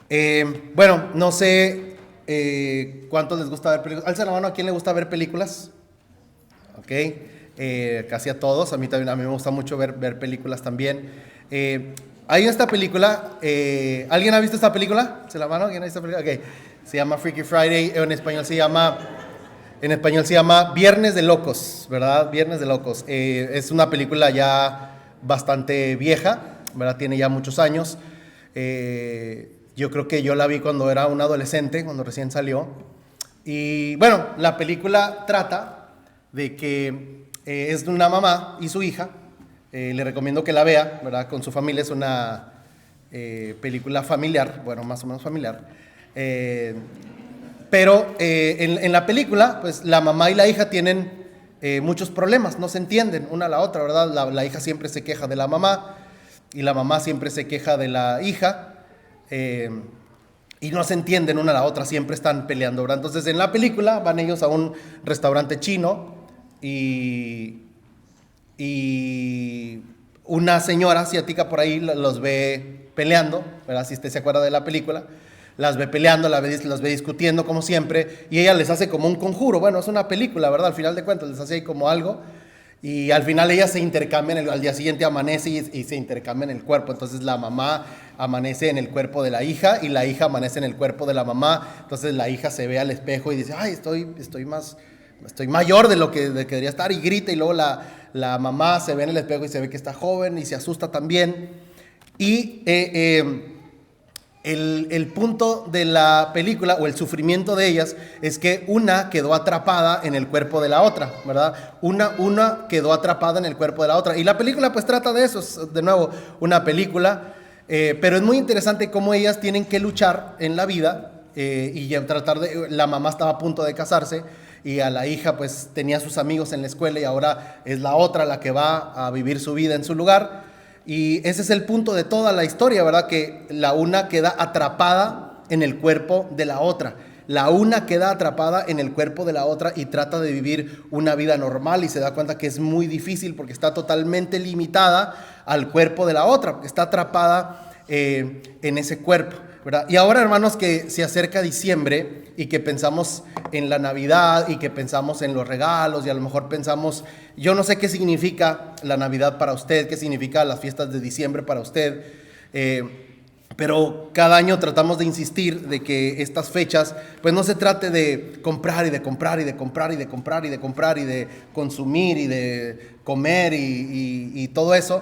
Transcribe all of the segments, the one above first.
Bueno, no sé cuántos les gusta ver películas. Alza la mano, ¿a quién le gusta ver películas? Ok, casi a todos. A mí también, a mí me gusta mucho ver películas también. Hay esta película, ¿alguien ha visto esta película? ¿Se la mano? ¿Alguien ha visto esta película? Ok, se llama Freaky Friday, en español se llama Viernes de Locos, ¿verdad? Viernes de Locos. Es una película ya bastante vieja, ¿verdad? Tiene ya muchos años. Yo creo que yo la vi cuando era un adolescente, cuando recién salió. Y bueno, la película trata de que es de una mamá y su hija. Le recomiendo que la vea, ¿verdad? Con su familia. Es una película familiar, bueno, más o menos familiar. Pero en la película, pues la mamá y la hija tienen muchos problemas, no se entienden una a la otra, ¿verdad? La hija siempre se queja de la mamá y la mamá siempre se queja de la hija. Y no se entienden una a la otra, siempre están peleando, ¿verdad? Entonces en la película van ellos a un restaurante chino y una señora asiática por ahí los ve peleando, ¿verdad? Si usted se acuerda de la película, las ve peleando, las ve discutiendo como siempre, y ella les hace como un conjuro. Bueno, es una película, ¿verdad? Al final de cuentas les hace ahí como algo, y al final ellas se intercambian, al día siguiente amanece y se intercambian el cuerpo. Entonces la mamá amanece en el cuerpo de la hija y la hija amanece en el cuerpo de la mamá. Entonces la hija se ve al espejo y dice, ay, estoy mayor de lo que debería estar, y grita, y luego la mamá se ve en el espejo y se ve que está joven y se asusta también. Y el punto de la película, o el sufrimiento de ellas, es que una quedó atrapada en el cuerpo de la otra, ¿verdad? Una quedó atrapada en el cuerpo de la otra. Y la película pues trata de eso, es, de nuevo, una película, pero es muy interesante cómo ellas tienen que luchar en la vida, y tratar de... La mamá estaba a punto de casarse, y a la hija pues tenía sus amigos en la escuela, y ahora es la otra la que va a vivir su vida en su lugar. Y ese es el punto de toda la historia, ¿verdad? Que la una queda atrapada en el cuerpo de la otra. La una queda atrapada en el cuerpo de la otra y trata de vivir una vida normal, y se da cuenta que es muy difícil porque está totalmente limitada al cuerpo de la otra, porque está atrapada en ese cuerpo, ¿verdad? Y ahora, hermanos, que se acerca diciembre y que pensamos en la Navidad y que pensamos en los regalos, y a lo mejor pensamos, yo no sé qué significa la Navidad para usted, qué significa las fiestas de diciembre para usted, pero cada año tratamos de insistir de que estas fechas pues no se trate de comprar y de comprar y de comprar y de comprar y de comprar y de consumir y de comer y todo eso,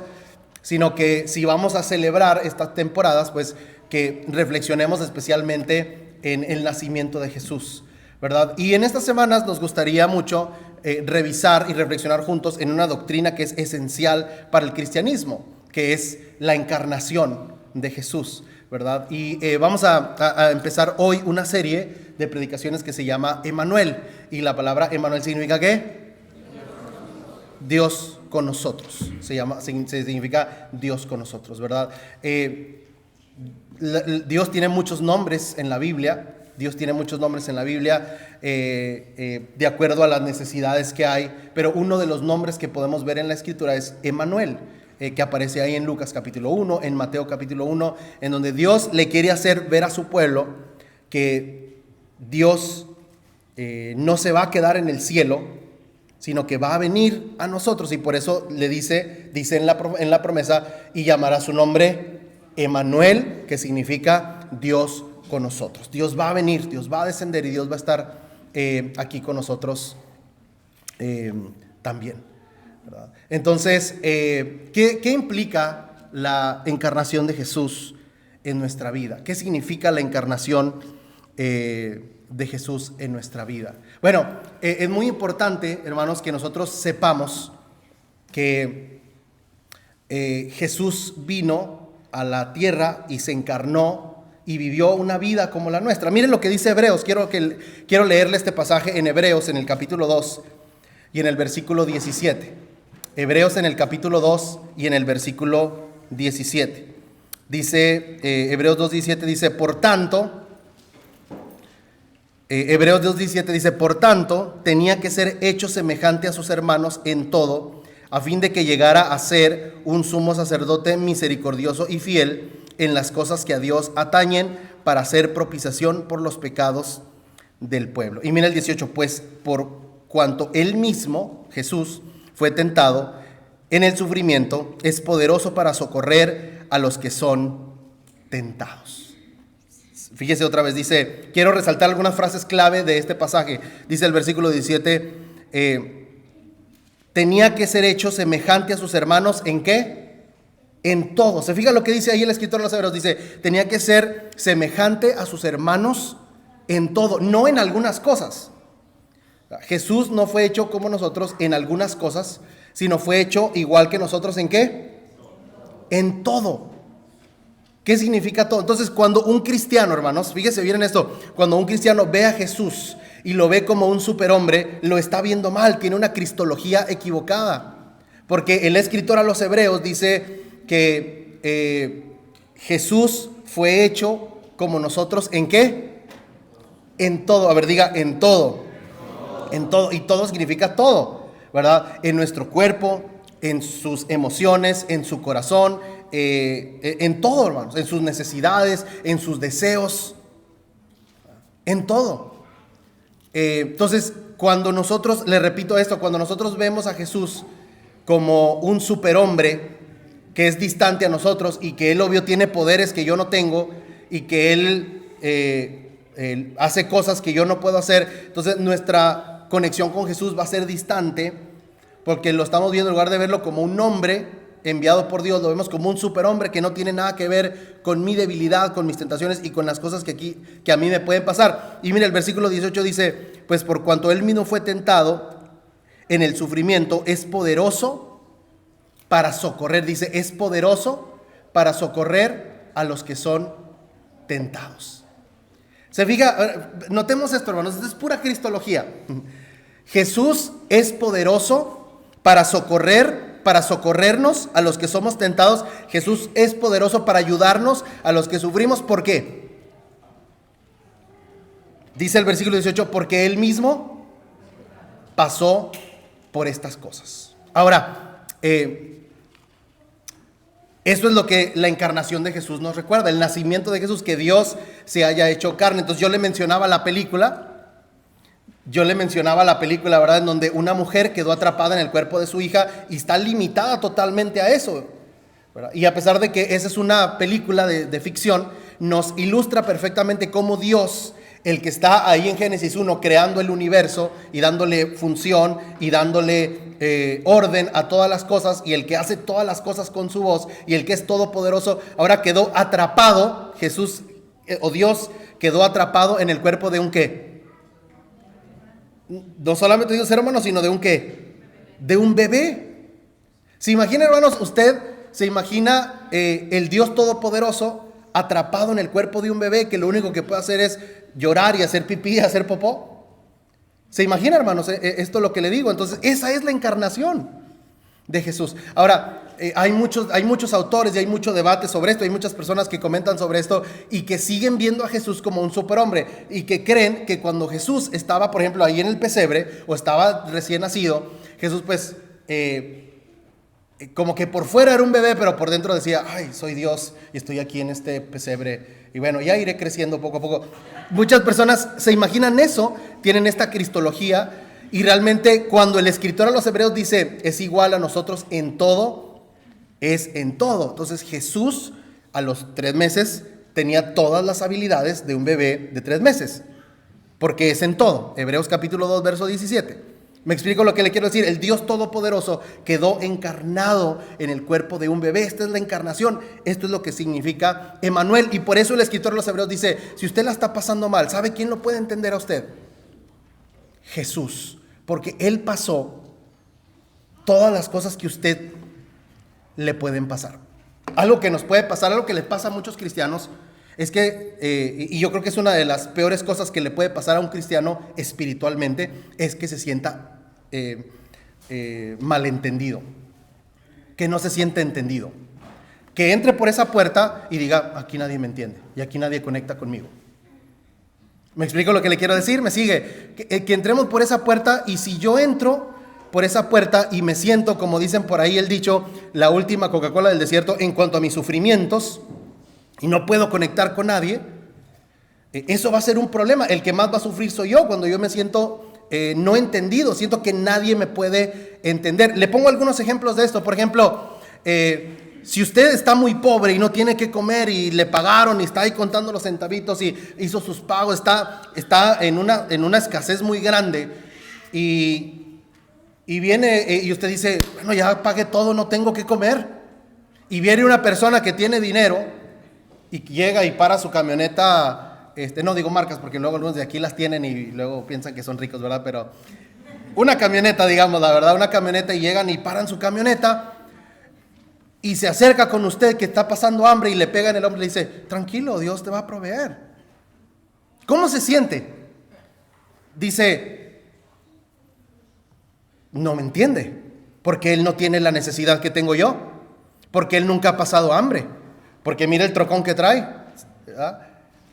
sino que si vamos a celebrar estas temporadas, pues que reflexionemos especialmente en el nacimiento de Jesús, ¿verdad? Y en estas semanas nos gustaría mucho revisar y reflexionar juntos en una doctrina que es esencial para el cristianismo, que es la encarnación de Jesús, ¿verdad? Y vamos a empezar hoy una serie de predicaciones que se llama Emmanuel, y la palabra Emmanuel significa ¿qué? Dios con nosotros, significa Dios con nosotros, ¿verdad? Dios tiene muchos nombres en la Biblia. Dios tiene muchos nombres en la Biblia de acuerdo a las necesidades que hay, pero uno de los nombres que podemos ver en la Escritura es Emmanuel, que aparece ahí en Lucas capítulo 1, en Mateo capítulo 1, en donde Dios le quiere hacer ver a su pueblo que Dios no se va a quedar en el cielo, sino que va a venir a nosotros, y por eso le dice en la promesa, y llamará su nombre Emmanuel, que significa Dios con nosotros. Dios va a venir, Dios va a descender, y Dios va a estar aquí con nosotros también, ¿verdad? Entonces, ¿qué implica la encarnación de Jesús en nuestra vida? ¿Qué significa la encarnación de Jesús en nuestra vida? Bueno, es muy importante, hermanos, que nosotros sepamos que Jesús vino a la tierra y se encarnó y vivió una vida como la nuestra. Miren lo que dice Hebreos. Quiero leerle este pasaje en Hebreos, en el capítulo 2 y en el versículo 17. Hebreos en el capítulo 2 y en el versículo 17. Dice, Hebreos 2:17 dice, por tanto, Hebreos 2:17 dice, por tanto, tenía que ser hecho semejante a sus hermanos en todo, a fin de que llegara a ser un sumo sacerdote misericordioso y fiel en las cosas que a Dios atañen, para hacer propiciación por los pecados del pueblo. Y mira el 18, pues por cuanto él mismo, Jesús, fue tentado en el sufrimiento, es poderoso para socorrer a los que son tentados. Fíjese otra vez, dice, quiero resaltar algunas frases clave de este pasaje. Dice el versículo 17, tenía que ser hecho semejante a sus hermanos, ¿en qué? En todo. ¿Se fija lo que dice ahí el escritor de los Hebreos? Dice, tenía que ser semejante a sus hermanos en todo, no en algunas cosas. Jesús no fue hecho como nosotros en algunas cosas, sino fue hecho igual que nosotros, ¿en qué? En todo. ¿Qué significa todo? Entonces, cuando un cristiano, hermanos, fíjese bien en esto, cuando un cristiano ve a Jesús y lo ve como un superhombre, lo está viendo mal, tiene una cristología equivocada. Porque el escritor a los Hebreos dice que Jesús fue hecho como nosotros, ¿en qué? En todo. A ver, diga, en todo. En todo, y todo significa todo, ¿verdad? En nuestro cuerpo, en sus emociones, en su corazón, en todo, hermanos, en sus necesidades, en sus deseos, en todo. Entonces, cuando nosotros, le repito esto, cuando nosotros vemos a Jesús como un superhombre que es distante a nosotros y que él obvio tiene poderes que yo no tengo y que él hace cosas que yo no puedo hacer, entonces nuestra conexión con Jesús va a ser distante porque lo estamos viendo, en lugar de verlo como un hombre enviado por Dios, lo vemos como un superhombre que no tiene nada que ver con mi debilidad, con mis tentaciones y con las cosas que a mí me pueden pasar. Y mira, el versículo 18 dice, pues por cuanto él mismo fue tentado en el sufrimiento, es poderoso para socorrer, dice, es poderoso para socorrer a los que son tentados. Se fija, notemos esto, hermanos, esto es pura cristología. Jesús es poderoso para socorrernos a los que somos tentados. Jesús es poderoso para ayudarnos a los que sufrimos. ¿Por qué? Dice el versículo 18, porque él mismo pasó por estas cosas. Ahora, eso es lo que la encarnación de Jesús nos recuerda, el nacimiento de Jesús, que Dios se haya hecho carne. Entonces yo le mencionaba la película, ¿verdad? En donde una mujer quedó atrapada en el cuerpo de su hija y está limitada totalmente a eso, ¿verdad? Y a pesar de que esa es una película de ficción, nos ilustra perfectamente cómo Dios, el que está ahí en Génesis 1 creando el universo y dándole función y dándole orden a todas las cosas, y el que hace todas las cosas con su voz y el que es todopoderoso, ahora quedó atrapado, Jesús o Dios quedó atrapado en el cuerpo de un ¿qué? No solamente de un ser humano, sino de un ¿qué? De un bebé. ¿Se imagina, hermanos? Usted se imagina el Dios todopoderoso atrapado en el cuerpo de un bebé que lo único que puede hacer es llorar y hacer pipí y hacer popó. ¿Se imagina, hermanos, esto es lo que le digo? Entonces, esa es la encarnación de Jesús. Ahora, hay muchos autores y hay mucho debate sobre esto. Hay muchas personas que comentan sobre esto y que siguen viendo a Jesús como un superhombre y que creen que cuando Jesús estaba, por ejemplo, ahí en el pesebre o estaba recién nacido, Jesús pues como que por fuera era un bebé, pero por dentro decía, ay, soy Dios y estoy aquí en este pesebre y bueno, ya iré creciendo poco a poco. Muchas personas se imaginan eso, tienen esta cristología, y realmente cuando el escritor a los Hebreos dice es igual a nosotros en todo, es en todo. Entonces Jesús a los 3 meses tenía todas las habilidades de un bebé de 3 meses, porque es en todo. Hebreos capítulo 2 verso 17. Me explico lo que le quiero decir. El Dios todopoderoso quedó encarnado en el cuerpo de un bebé. Esta es la encarnación. Esto es lo que significa Emmanuel. Y por eso el escritor de los Hebreos dice, si usted la está pasando mal, ¿sabe quién lo puede entender a usted? Jesús. Porque Él pasó todas las cosas que usted le pueden pasar. Algo que nos puede pasar, algo que le pasa a muchos cristianos, es que, y yo creo que es una de las peores cosas que le puede pasar a un cristiano espiritualmente, es que se sienta malentendido, que no se siente entendido, que entre por esa puerta y diga, aquí nadie me entiende y aquí nadie conecta conmigo. ¿Me explico lo que le quiero decir? ¿Me sigue? Que entremos por esa puerta, y si yo entro por esa puerta y me siento, como dicen por ahí el dicho, la última Coca-Cola del desierto en cuanto a mis sufrimientos, y no puedo conectar con nadie, eso va a ser un problema. El que más va a sufrir soy yo cuando yo me siento no entendido, siento que nadie me puede entender. Le pongo algunos ejemplos de esto. Por ejemplo, si usted está muy pobre y no tiene que comer y le pagaron y está ahí contando los centavitos y hizo sus pagos, está en una escasez muy grande y viene y usted dice, bueno, ya pagué todo, no tengo que comer. Y viene una persona que tiene dinero y llega y para su camioneta, no digo marcas porque luego algunos de aquí las tienen y luego piensan que son ricos, ¿verdad? Pero una camioneta, digamos, la verdad, una camioneta, y llegan y paran su camioneta y se acerca con usted que está pasando hambre y le pega en el hombro y le dice, tranquilo, Dios te va a proveer. ¿Cómo se siente? Dice, no me entiende, porque él no tiene la necesidad que tengo yo, porque él nunca ha pasado hambre, porque mira el trocón que trae, ¿verdad?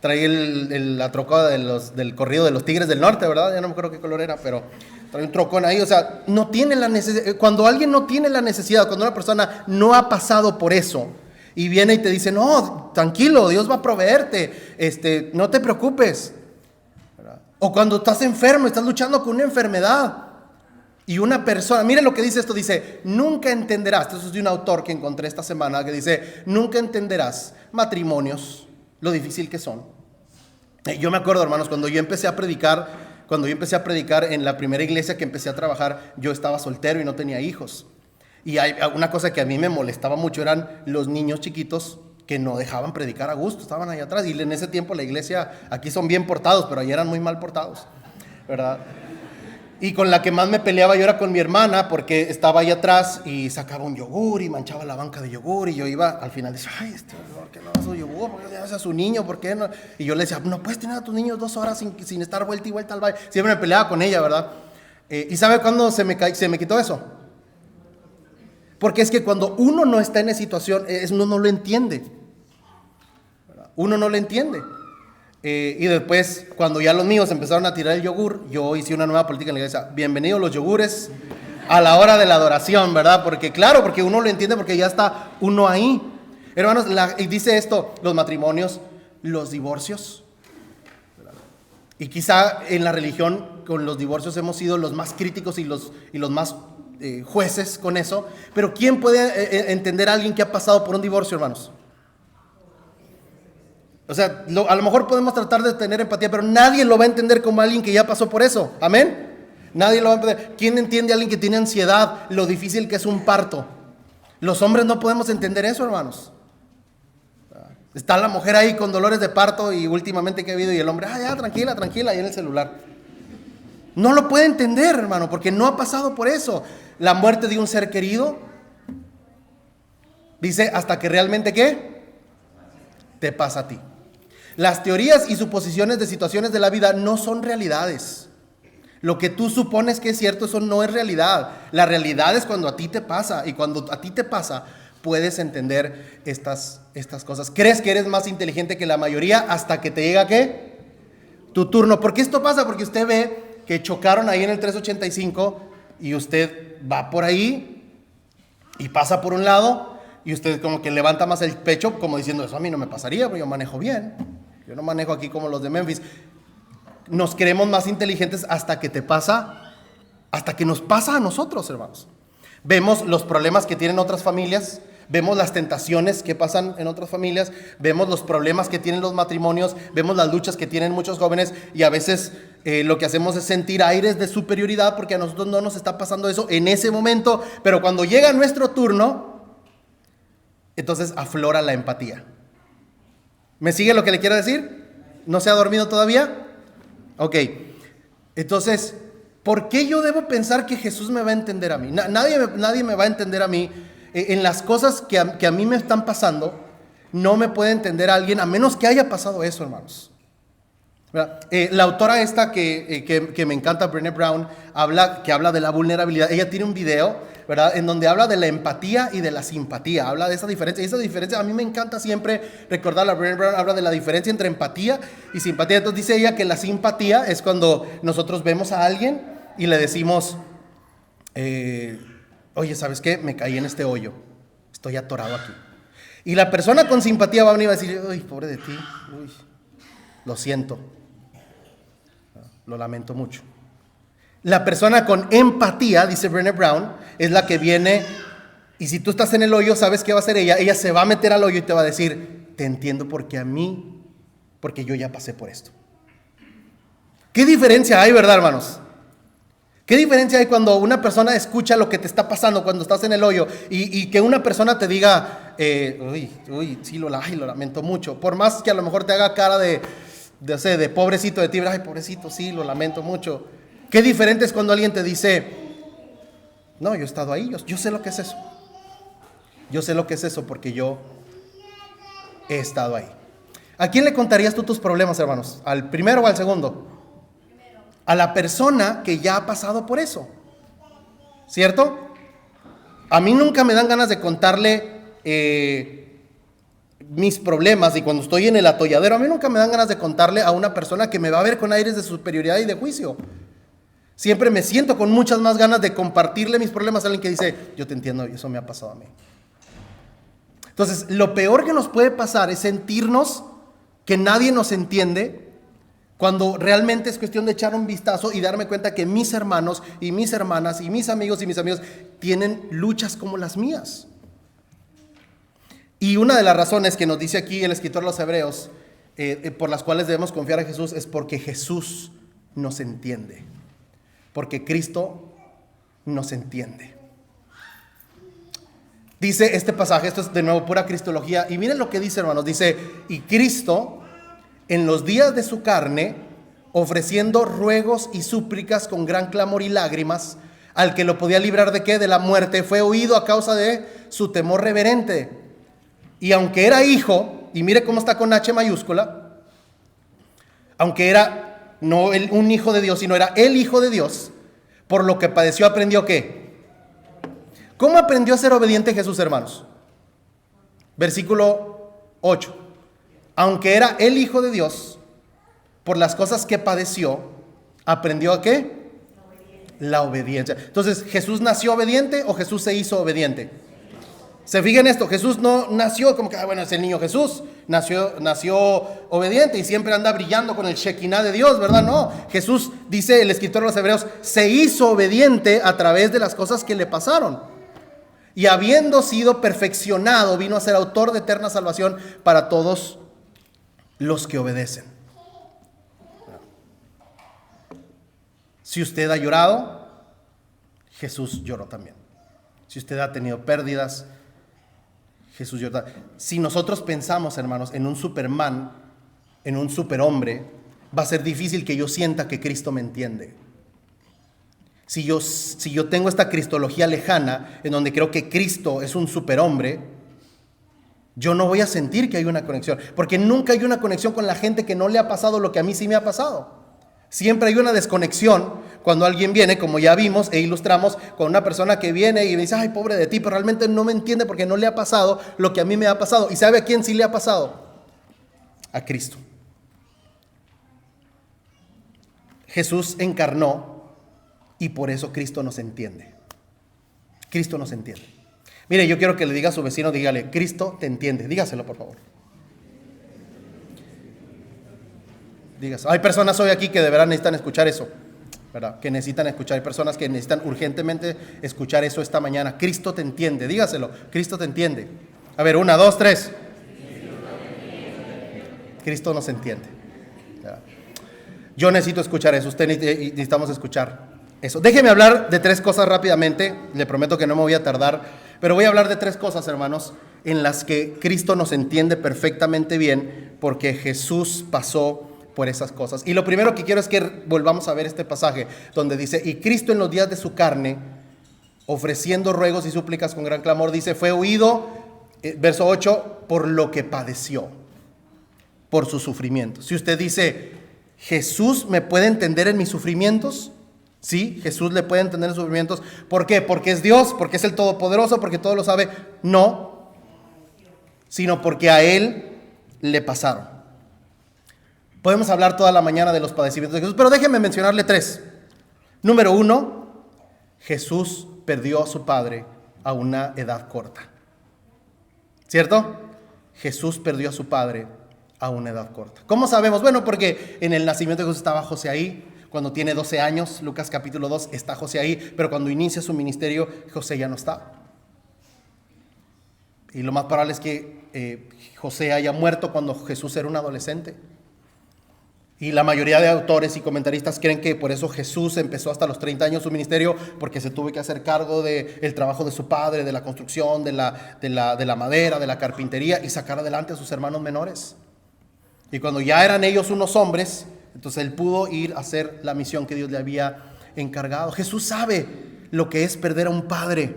Trae la trocada del corrido de los Tigres del Norte, ¿verdad? Ya no me acuerdo qué color era, pero trae un trocón ahí. O sea, no tiene la necesidad. Cuando alguien no tiene la necesidad, cuando una persona no ha pasado por eso y viene y te dice, no, tranquilo, Dios va a proveerte, no te preocupes, ¿verdad? O cuando estás enfermo, estás luchando con una enfermedad y una persona, mire lo que dice esto, dice, nunca entenderás, esto es de un autor que encontré esta semana, que dice, nunca entenderás matrimonios, lo difícil que son. Yo me acuerdo, hermanos, cuando yo empecé a predicar en la primera iglesia que empecé a trabajar, yo estaba soltero y no tenía hijos. Y hay una cosa que a mí me molestaba mucho, eran los niños chiquitos que no dejaban predicar a gusto, estaban ahí atrás. Y en ese tiempo la iglesia, aquí son bien portados, pero allá eran muy mal portados, ¿verdad? Y con la que más me peleaba yo era con mi hermana, porque estaba ahí atrás y sacaba un yogur y manchaba la banca de yogur, y yo iba al final, decía, ay, ¿por qué no hace su yogur? ¿Por qué le hace a su niño? ¿Por qué no? Y yo le decía, no puedes tener a tus niños 2 horas sin estar vuelta y vuelta al baile. Siempre me peleaba con ella, ¿verdad? ¿Y sabe cuándo se me quitó eso? Porque es que cuando uno no está en esa situación, uno no lo entiende, ¿verdad? Uno no lo entiende. Y después, cuando ya los míos empezaron a tirar el yogur, yo hice una nueva política en la iglesia. Bienvenidos los yogures a la hora de la adoración, ¿verdad? Porque claro, porque uno lo entiende, porque ya está uno ahí. Hermanos, y dice esto, los matrimonios, los divorcios, ¿verdad? Y quizá en la religión con los divorcios hemos sido los más críticos y los más jueces con eso. Pero ¿quién puede entender a alguien que ha pasado por un divorcio, hermanos? O sea, a lo mejor podemos tratar de tener empatía, pero nadie lo va a entender como alguien que ya pasó por eso. ¿Amén? Nadie lo va a entender. ¿Quién entiende a alguien que tiene ansiedad, lo difícil que es un parto? Los hombres no podemos entender eso, hermanos. Está la mujer ahí con dolores de parto y últimamente que ha habido, y el hombre, ya, tranquila, ahí en el celular. No lo puede entender, hermano, porque no ha pasado por eso. La muerte de un ser querido, dice, hasta que realmente, ¿qué? Te pasa a ti. Las teorías y suposiciones de situaciones de la vida no son realidades. Lo que tú supones que es cierto, eso no es realidad. La realidad es cuando a ti te pasa, y cuando a ti te pasa, puedes entender estas cosas. Crees que eres más inteligente que la mayoría hasta que te llega, ¿qué? Tu turno. ¿Por qué esto pasa? Porque usted ve que chocaron ahí en el 385 y usted va por ahí y pasa por un lado y usted como que levanta más el pecho como diciendo, eso a mí no me pasaría, porque yo manejo bien. Yo no manejo aquí como los de Memphis. Nos creemos más inteligentes hasta que te pasa, hasta que nos pasa a nosotros, hermanos. Vemos los problemas que tienen otras familias, vemos las tentaciones que pasan en otras familias, vemos los problemas que tienen los matrimonios, vemos las luchas que tienen muchos jóvenes, y a veces lo que hacemos es sentir aires de superioridad porque a nosotros no nos está pasando eso en ese momento, pero cuando llega nuestro turno, entonces aflora la empatía. ¿Me sigue lo que le quiero decir? ¿No se ha dormido todavía? Ok. Entonces, ¿por qué yo debo pensar que Jesús me va a entender a mí? Nadie me va a entender a mí. En las cosas que a mí me están pasando, no me puede entender a alguien a menos que haya pasado eso, hermanos. La autora esta que me encanta, Brené Brown, que habla de la vulnerabilidad. Ella tiene un video, ¿verdad?, en donde habla de la empatía y de la simpatía. Habla de esa diferencia. Y esa diferencia a mí me encanta siempre recordarla. Brené Brown habla de la diferencia entre empatía y simpatía. Entonces dice ella que la simpatía es cuando nosotros vemos a alguien y le decimos, oye, ¿sabes qué? Me caí en este hoyo. Estoy atorado aquí. Y la persona con simpatía va a venir y va a decir, uy, pobre de ti. Uy. lo siento, lo lamento mucho. La persona con empatía, dice Brené Brown, es la que viene, y si tú estás en el hoyo, ¿sabes qué va a hacer ella? Ella se va a meter al hoyo y te va a decir, te entiendo porque yo ya pasé por esto. ¿Qué diferencia hay, verdad, hermanos? ¿Qué diferencia hay cuando una persona escucha lo que te está pasando cuando estás en el hoyo y que una persona te diga, sí, lo lamento mucho? Por más que a lo mejor te haga cara de pobrecito de ti, ay, pobrecito, sí, lo lamento mucho. Qué diferente es cuando alguien te dice, no, yo he estado ahí, yo sé lo que es eso. Yo sé lo que es eso porque yo he estado ahí. ¿A quién le contarías tú tus problemas, hermanos? ¿Al primero o al segundo? A la persona que ya ha pasado por eso, ¿cierto? A mí nunca me dan ganas de contarle mis problemas, y cuando estoy en el atolladero, a mí nunca me dan ganas de contarle a una persona que me va a ver con aires de superioridad y de juicio. Siempre me siento con muchas más ganas de compartirle mis problemas a alguien que dice, yo te entiendo, eso me ha pasado a mí. Entonces, lo peor que nos puede pasar es sentirnos que nadie nos entiende, cuando realmente es cuestión de echar un vistazo y darme cuenta que mis hermanos y mis hermanas y mis amigos tienen luchas como las mías. Y una de las razones que nos dice aquí el escritor de los Hebreos, por las cuales debemos confiar en Jesús, es porque Jesús nos entiende. Porque Cristo nos entiende. Dice este pasaje, esto es de nuevo pura cristología, y miren lo que dice, hermanos, dice, y Cristo en los días de su carne, ofreciendo ruegos y súplicas con gran clamor y lágrimas, al que lo podía librar ¿de qué? De la muerte, fue oído a causa de su temor reverente. Y aunque era hijo, y mire cómo está con H mayúscula, aunque era no un hijo de Dios, sino era el Hijo de Dios, por lo que padeció aprendió ¿qué? ¿Cómo aprendió a ser obediente Jesús, hermanos? Versículo 8. Aunque era el Hijo de Dios, por las cosas que padeció, ¿aprendió a qué? La obediencia. Entonces, ¿Jesús nació obediente o Jesús se hizo obediente? Se fijan esto, Jesús no nació como que, bueno, es el niño Jesús, nació obediente y siempre anda brillando con el Shekinah de Dios, ¿verdad? No, Jesús, dice el escritor de los Hebreos, se hizo obediente a través de las cosas que le pasaron. Y habiendo sido perfeccionado, vino a ser autor de eterna salvación para todos los que obedecen. Si usted ha llorado, Jesús lloró también. Si usted ha tenido pérdidas, Jesús lloró. Si nosotros pensamos, hermanos, en un Superman, en un superhombre, va a ser difícil que yo sienta que Cristo me entiende. Si yo tengo esta cristología lejana, en donde creo que Cristo es un superhombre, yo no voy a sentir que hay una conexión, porque nunca hay una conexión con la gente que no le ha pasado lo que a mí sí me ha pasado. Siempre hay una desconexión cuando alguien viene, como ya vimos e ilustramos, con una persona que viene y me dice, ay, pobre de ti, pero realmente no me entiende porque no le ha pasado lo que a mí me ha pasado. ¿Y sabe a quién sí le ha pasado? A Cristo. Jesús encarnó y por eso Cristo nos entiende. Cristo nos entiende. Mire, yo quiero que le diga a su vecino, dígale, Cristo te entiende. Dígaselo, por favor. Dígaselo. Hay personas hoy aquí que de verdad necesitan escuchar eso, ¿verdad? Que necesitan escuchar. Hay personas que necesitan urgentemente escuchar eso esta mañana. Cristo te entiende. Dígaselo. Cristo te entiende. A ver, 1, 2, 3. Cristo nos entiende. ¿Verdad? Yo necesito escuchar eso. Usted necesitamos escuchar eso. Déjeme hablar de 3 cosas rápidamente. Le prometo que no me voy a tardar. Pero voy a hablar de 3 cosas, hermanos, en las que Cristo nos entiende perfectamente bien, porque Jesús pasó por esas cosas. Y lo primero que quiero es que volvamos a ver este pasaje donde dice, y Cristo en los días de su carne, ofreciendo ruegos y súplicas con gran clamor, dice, fue oído, verso 8, por lo que padeció, por sus sufrimientos. Si usted dice, ¿Jesús me puede entender en mis sufrimientos? Sí, Jesús le puede entender en sus sufrimientos. ¿Por qué? ¿Porque es Dios? ¿Porque es el Todopoderoso? ¿Porque todo lo sabe? No, sino porque a Él le pasaron. Podemos hablar toda la mañana de los padecimientos de Jesús, pero déjenme mencionarle 3. Número 1, Jesús perdió a su padre a una edad corta. ¿Cierto? Jesús perdió a su padre a una edad corta. ¿Cómo sabemos? Bueno, porque en el nacimiento de Jesús estaba José ahí. Cuando tiene 12 años, Lucas capítulo 2, está José ahí, pero cuando inicia su ministerio, José ya no está. Y lo más probable es que José haya muerto cuando Jesús era un adolescente. Y la mayoría de autores y comentaristas creen que por eso Jesús empezó hasta los 30 años su ministerio, porque se tuvo que hacer cargo del trabajo de su padre, de la construcción, de la madera, de la carpintería, y sacar adelante a sus hermanos menores. Y cuando ya eran ellos unos hombres, entonces él pudo ir a hacer la misión que Dios le había encargado. Jesús sabe lo que es perder a un padre.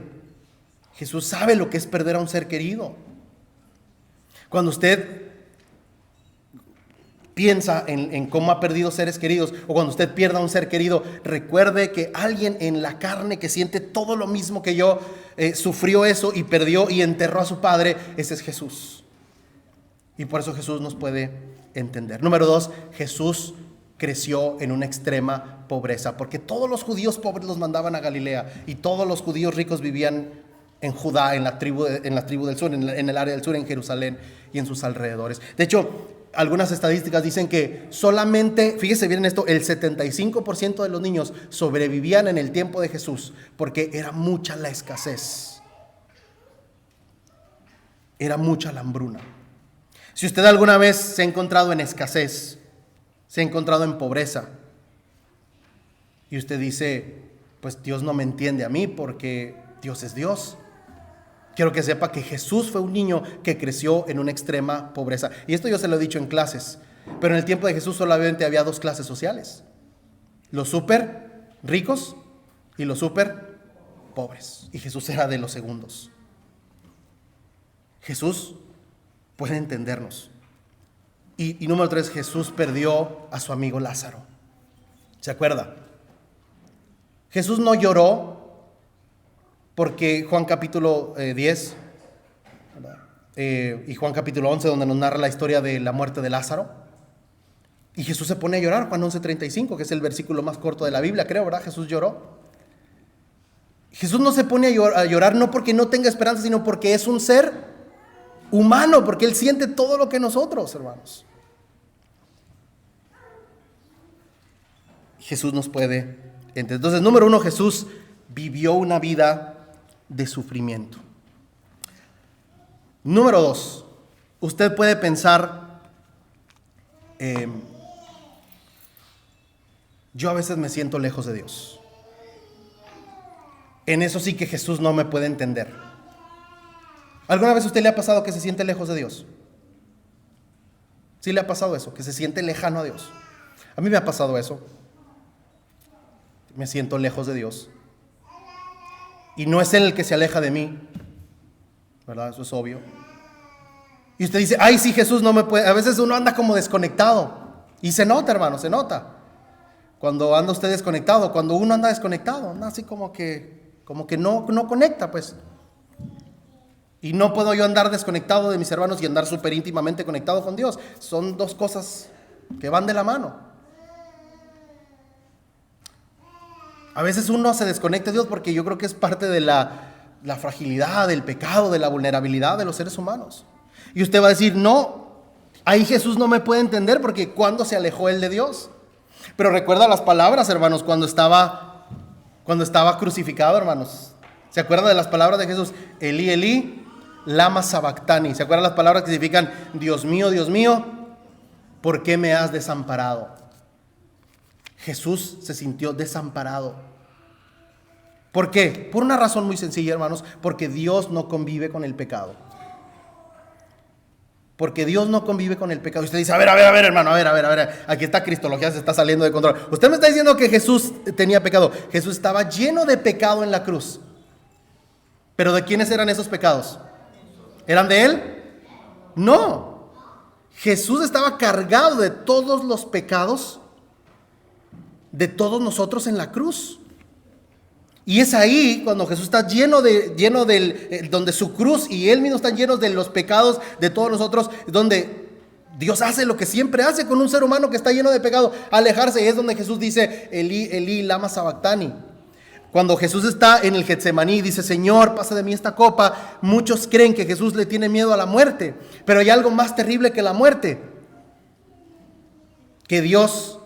Jesús sabe lo que es perder a un ser querido. Cuando usted piensa en cómo ha perdido seres queridos, o cuando usted pierda a un ser querido, recuerde que alguien en la carne que siente todo lo mismo que yo, sufrió eso y perdió y enterró a su padre. Ese es Jesús. Y por eso Jesús nos puede entender. Número 2, Jesús creció en una extrema pobreza, porque todos los judíos pobres los mandaban a Galilea y todos los judíos ricos vivían en Judá, en la tribu del sur, en el área del sur, en Jerusalén y en sus alrededores. De hecho, algunas estadísticas dicen que solamente, fíjese bien en esto, el 75% de los niños sobrevivían en el tiempo de Jesús, porque era mucha la escasez, era mucha la hambruna. Si usted alguna vez se ha encontrado en escasez, se ha encontrado en pobreza, y usted dice, pues Dios no me entiende a mí porque Dios es Dios. Quiero que sepa que Jesús fue un niño que creció en una extrema pobreza. Y esto yo se lo he dicho en clases, pero en el tiempo de Jesús solamente había 2 clases sociales: los súper ricos y los súper pobres. Y Jesús era de los segundos. Jesús puede entendernos. Y número 3, Jesús perdió a su amigo Lázaro. ¿Se acuerda? Jesús no lloró porque Juan capítulo 10 y Juan capítulo 11, donde nos narra la historia de la muerte de Lázaro, y Jesús se pone a llorar. Juan 11:35, que es el versículo más corto de la Biblia, creo, ¿verdad? Jesús lloró. Jesús no se pone a llorar no porque no tenga esperanza, sino porque es un ser humano, porque Él siente todo lo que nosotros, hermanos. Jesús nos puede entender. Entonces, número 1, Jesús vivió una vida de sufrimiento. Número 2, usted puede pensar, yo a veces me siento lejos de Dios. En eso sí que Jesús no me puede entender. ¿Alguna vez a usted le ha pasado que se siente lejos de Dios? ¿Sí le ha pasado eso? Que se siente lejano a Dios. A mí me ha pasado eso. Me siento lejos de Dios. Y no es Él el que se aleja de mí, ¿verdad? Eso es obvio. Y usted dice, ay, sí, Jesús no me puede. A veces uno anda como desconectado. Y se nota, hermano, se nota. Cuando anda usted desconectado, cuando uno anda desconectado, anda así como que no conecta, pues. Y no puedo yo andar desconectado de mis hermanos y andar súper íntimamente conectado con Dios. Son 2 cosas que van de la mano. A veces uno se desconecta de Dios porque yo creo que es parte de la fragilidad, del pecado, de la vulnerabilidad de los seres humanos. Y usted va a decir, no, ahí Jesús no me puede entender porque ¿cuándo se alejó Él de Dios? Pero recuerda las palabras, hermanos, cuando estaba crucificado, hermanos. ¿Se acuerda de las palabras de Jesús? Elí, Elí, lama sabactani. ¿Se acuerdan las palabras que significan, Dios mío, ¿por qué me has desamparado? Jesús se sintió desamparado. ¿Por qué? Por una razón muy sencilla, hermanos, porque Dios no convive con el pecado. Porque Dios no convive con el pecado. Y usted dice, a ver, hermano, a ver, aquí está cristología, se está saliendo de control. Usted me está diciendo que Jesús tenía pecado. Jesús estaba lleno de pecado en la cruz. ¿Pero de quiénes eran esos pecados? ¿Eran de Él? No. Jesús estaba cargado de todos los pecados de todos nosotros en la cruz. Y es ahí cuando Jesús está lleno donde su cruz y Él mismo están llenos de los pecados de todos nosotros, donde Dios hace lo que siempre hace con un ser humano que está lleno de pecado, alejarse. Y es donde Jesús dice, Elí, Elí, lama sabactani. Cuando Jesús está en el Getsemaní, dice, Señor, pasa de mí esta copa. Muchos creen que Jesús le tiene miedo a la muerte, pero hay algo más terrible que la muerte. que Dios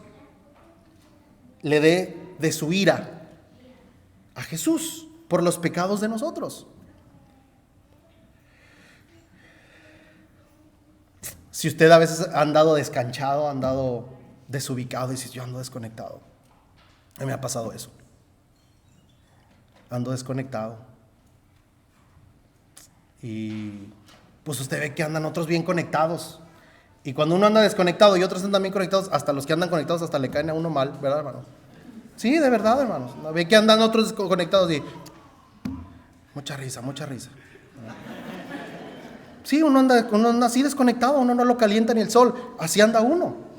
le dé de su ira a Jesús por los pecados de nosotros. Si usted a veces ha andado descanchado, ha andado desubicado y dice, yo ando desconectado. A mí me ha pasado eso. Ando desconectado. Y pues usted ve que andan otros bien conectados. Y cuando uno anda desconectado y otros andan bien conectados, hasta los que andan conectados hasta le caen a uno mal, ¿verdad, hermano? Sí, de verdad, hermanos. Ve que andan otros desconectados y mucha risa, mucha risa. Sí, uno anda así desconectado, uno no lo calienta ni el sol, así anda uno.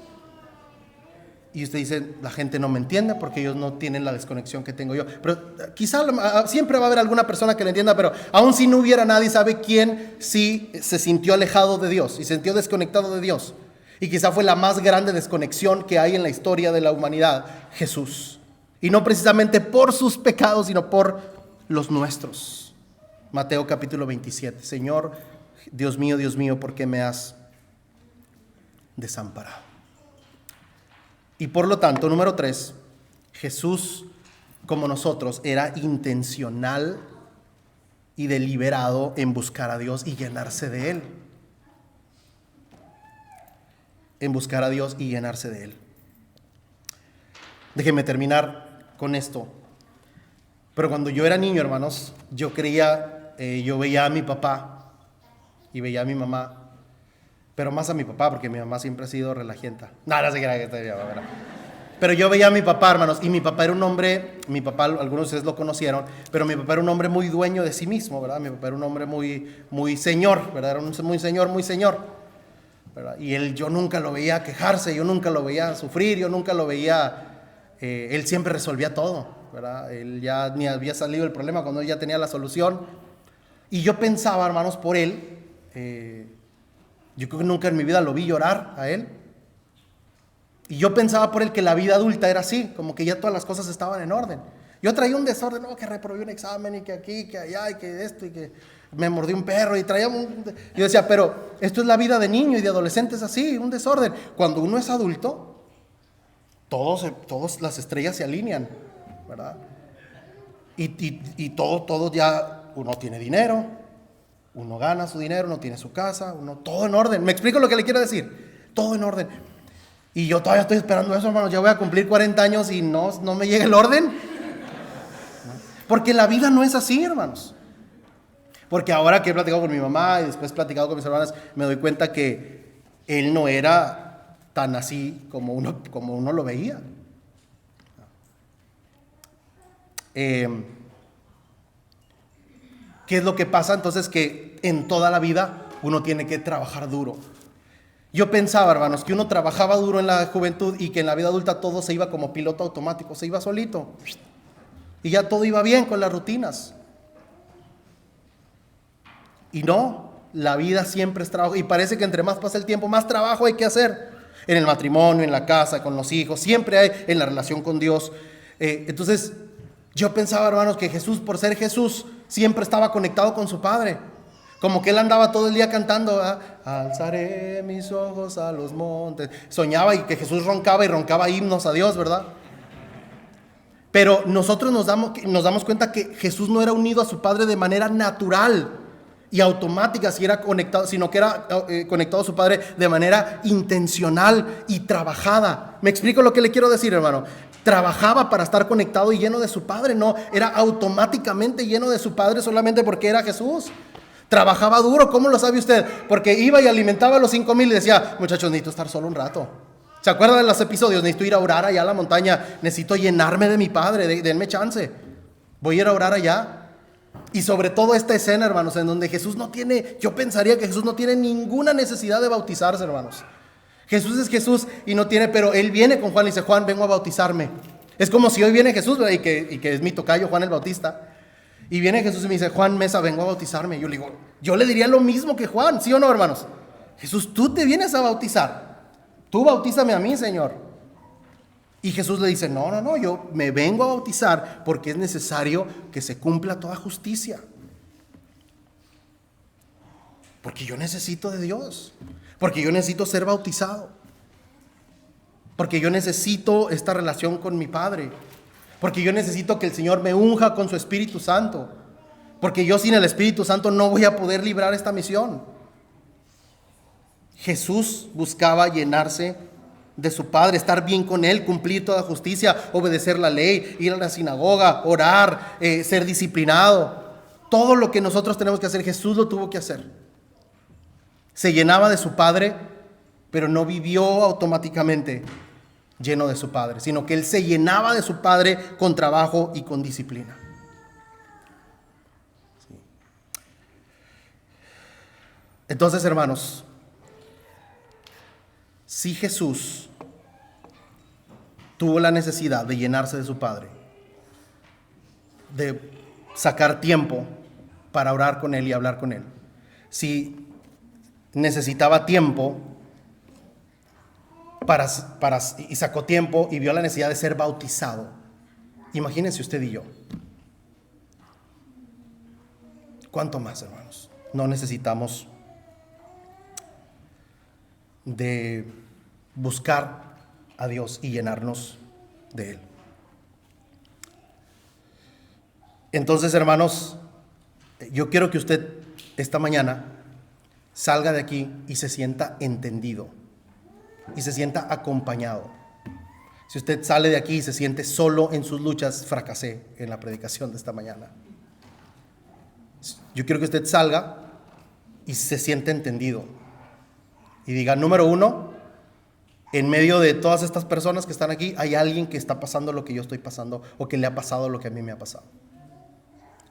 Y usted dice, la gente no me entiende porque ellos no tienen la desconexión que tengo yo. Pero quizá siempre va a haber alguna persona que le entienda, pero aún si no hubiera nadie, ¿sabe quién sí se sintió alejado de Dios y se sintió desconectado de Dios? Y quizá fue la más grande desconexión que hay en la historia de la humanidad, Jesús. Y no precisamente por sus pecados, sino por los nuestros. Mateo capítulo 27. Señor, Dios mío, ¿por qué me has desamparado? Y por lo tanto, número 3, Jesús, como nosotros, era intencional y deliberado en buscar a Dios y llenarse de Él. En buscar a Dios y llenarse de Él. Déjenme terminar con esto. Pero cuando yo era niño, hermanos, yo veía a mi papá y veía a mi mamá. Pero más a mi papá, porque mi mamá siempre ha sido relajienta. No se crea que estoy bien, ¿verdad? Pero yo veía a mi papá, hermanos, y mi papá era un hombre, algunos de ustedes lo conocieron, pero mi papá era un hombre muy dueño de sí mismo, ¿verdad? Mi papá era un hombre muy señor, ¿verdad? Era un muy señor, ¿verdad? Y yo nunca lo veía quejarse, yo nunca lo veía sufrir, yo nunca lo veía, él siempre resolvía todo, ¿verdad? Él ya ni había salido el problema cuando él ya tenía la solución. Y yo pensaba, hermanos, por él, yo creo que nunca en mi vida lo vi llorar a él. Y yo pensaba por él que la vida adulta era así, como que ya todas las cosas estaban en orden. Yo traía un desorden, que reprobé un examen y que aquí, que allá y que esto y que me mordió un perro y traía Yo decía, pero esto es la vida de niño y de adolescente, es así, un desorden. Cuando uno es adulto, todas las estrellas se alinean, ¿verdad? Y todo ya, uno tiene dinero, uno gana su dinero, uno tiene su casa, todo en orden. ¿Me explico lo que le quiero decir? Todo en orden. Y yo todavía estoy esperando eso, hermanos. Ya voy a cumplir 40 años y no me llega el orden. Porque la vida no es así, hermanos. Porque ahora que he platicado con mi mamá y después he platicado con mis hermanas, me doy cuenta que él no era tan así como uno lo veía. ¿Qué es lo que pasa? Entonces, que en toda la vida uno tiene que trabajar duro. Yo pensaba, hermanos, que uno trabajaba duro en la juventud y que en la vida adulta todo se iba como piloto automático, se iba solito. Y ya todo iba bien con las rutinas. Y no, la vida siempre es trabajo. Y parece que entre más pasa el tiempo, más trabajo hay que hacer. En el matrimonio, en la casa, con los hijos, siempre hay en la relación con Dios. Entonces, yo pensaba, hermanos, que Jesús, por ser Jesús, siempre estaba conectado con su Padre. Como que él andaba todo el día cantando, ¿verdad? Alzaré mis ojos a los montes. Soñaba y que Jesús roncaba himnos a Dios, ¿verdad? Pero nosotros nos damos cuenta que Jesús no era unido a su Padre de manera natural y automática, sino que era conectado a su Padre de manera intencional y trabajada. ¿Me explico lo que le quiero decir, hermano? Trabajaba para estar conectado y lleno de su Padre, no era automáticamente lleno de su Padre solamente porque era Jesús. Trabajaba duro. ¿Cómo lo sabe usted? Porque iba y alimentaba a los 5,000 y decía, muchachos, necesito estar solo un rato. ¿Se acuerdan de los episodios? Necesito ir a orar allá a la montaña. Necesito llenarme de mi Padre. Denme chance. Voy a ir a orar allá. Y sobre todo esta escena, hermanos, en donde yo pensaría que Jesús no tiene ninguna necesidad de bautizarse, hermanos. Jesús es Jesús y no tiene, pero él viene con Juan y dice, Juan, vengo a bautizarme. Es como si hoy viene Jesús, ¿verdad? y que es mi tocayo, Juan el Bautista. Y viene Jesús y me dice, Juan Mesa, vengo a bautizarme. Yo le diría lo mismo que Juan, ¿sí o no, hermanos? Jesús, tú te vienes a bautizar. Tú bautízame a mí, Señor. Y Jesús le dice, no, yo me vengo a bautizar porque es necesario que se cumpla toda justicia. Porque yo necesito de Dios. Porque yo necesito ser bautizado. porque yo necesito esta relación con mi Padre, porque yo necesito que el Señor me unja con su Espíritu Santo, porque yo sin el Espíritu Santo no voy a poder librar esta misión. Jesús buscaba llenarse de su Padre, estar bien con Él, cumplir toda justicia, obedecer la ley, ir a la sinagoga, orar, ser disciplinado. Todo lo que nosotros tenemos que hacer, Jesús lo tuvo que hacer. Se llenaba de su Padre, pero no vivió automáticamente lleno de su Padre, sino que Él se llenaba de su Padre con trabajo y con disciplina. Entonces, hermanos, si Jesús tuvo la necesidad de llenarse de su Padre, de sacar tiempo para orar con Él y hablar con Él, si necesitaba tiempo y sacó tiempo y vio la necesidad de ser bautizado, imagínense usted y yo, ¿cuánto más, hermanos? No necesitamos de buscar a Dios y llenarnos de Él. Entonces, hermanos, yo quiero que usted esta mañana salga de aquí y se sienta entendido y se sienta acompañado. Si usted sale de aquí y se siente solo en sus luchas, fracasé en la predicación de esta mañana. Yo quiero que usted salga y se sienta entendido y diga, número uno, en medio de todas estas personas que están aquí, hay alguien que está pasando lo que yo estoy pasando o que le ha pasado lo que a mí me ha pasado.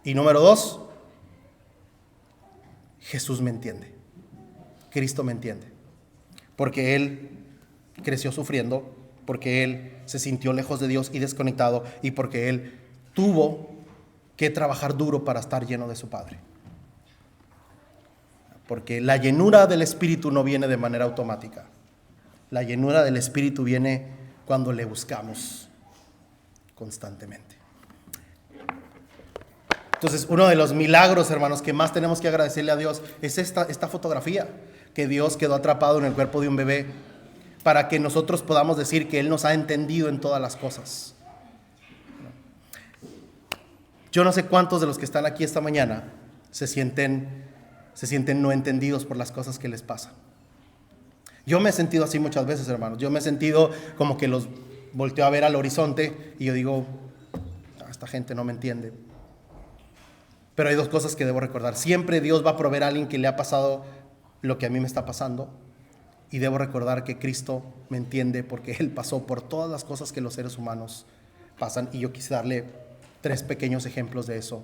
Y número dos, Jesús me entiende. Cristo me entiende. Porque Él creció sufriendo, porque Él se sintió lejos de Dios y desconectado, y porque Él tuvo que trabajar duro para estar lleno de su Padre. Porque la llenura del Espíritu no viene de manera automática. La llenura del Espíritu viene cuando le buscamos constantemente. Entonces, uno de los milagros, hermanos, que más tenemos que agradecerle a Dios es esta fotografía, que Dios quedó atrapado en el cuerpo de un bebé para que nosotros podamos decir que Él nos ha entendido en todas las cosas. Yo no sé cuántos de los que están aquí esta mañana se sienten no entendidos por las cosas que les pasan. Yo me he sentido así muchas veces, hermanos. Yo me he sentido como que los volteo a ver al horizonte y yo digo, esta gente no me entiende. Pero hay dos cosas que debo recordar. Siempre Dios va a proveer a alguien que le ha pasado lo que a mí me está pasando. Y debo recordar que Cristo me entiende porque Él pasó por todas las cosas que los seres humanos pasan. Y yo quise darle 3 pequeños ejemplos de eso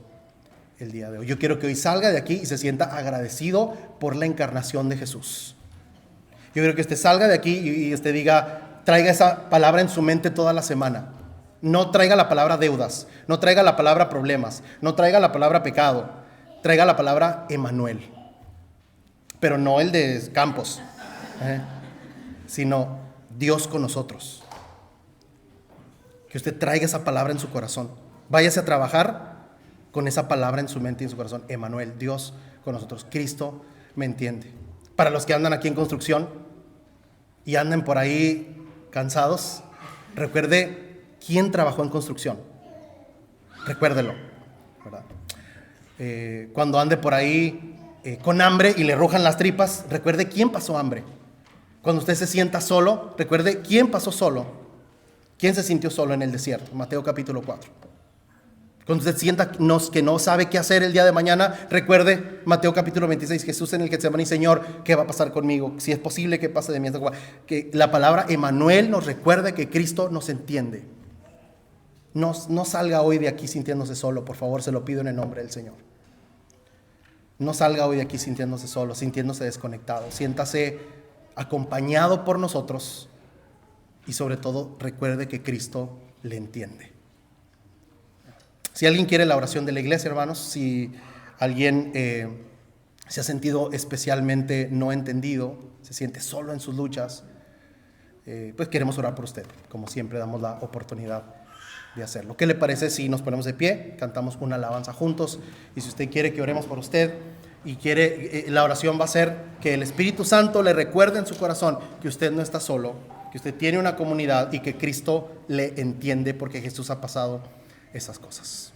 el día de hoy. Yo quiero que hoy salga de aquí y se sienta agradecido por la encarnación de Jesús. Yo quiero que usted salga de aquí y usted diga, traiga esa palabra en su mente toda la semana. No traiga la palabra deudas, no traiga la palabra problemas, no traiga la palabra pecado, traiga la palabra Emmanuel. Pero no el de Campos, sino Dios con nosotros. Que usted traiga esa palabra en su corazón. Váyase a trabajar con esa palabra en su mente y en su corazón. Emmanuel, Dios con nosotros. Cristo me entiende. Para los que andan aquí en construcción y andan por ahí cansados, recuerde quién trabajó en construcción. Recuérdelo, ¿verdad? Cuando ande por ahí con hambre y le rujan las tripas, recuerde quién pasó hambre. Cuando usted se sienta solo, recuerde quién pasó solo. ¿Quién se sintió solo en el desierto? Mateo capítulo 4. Cuando usted sienta que no sabe qué hacer el día de mañana, recuerde Mateo capítulo 26, Jesús en el Getsemaní, Señor, ¿qué va a pasar conmigo? Si es posible que pase de mí esta copa. Que la palabra Emmanuel nos recuerda que Cristo nos entiende. No salga hoy de aquí sintiéndose solo, por favor, se lo pido en el nombre del Señor. No salga hoy de aquí sintiéndose solo, sintiéndose desconectado. Siéntase acompañado por nosotros y sobre todo recuerde que Cristo le entiende. Si alguien quiere la oración de la iglesia, hermanos, si alguien se ha sentido especialmente no entendido, se siente solo en sus luchas, pues queremos orar por usted. Como siempre damos la oportunidad de hacerlo. ¿Qué le parece si nos ponemos de pie, cantamos una alabanza juntos? Y si usted quiere que oremos por usted y quiere, la oración va a ser que el Espíritu Santo le recuerde en su corazón que usted no está solo, que usted tiene una comunidad y que Cristo le entiende porque Jesús ha pasado esas cosas.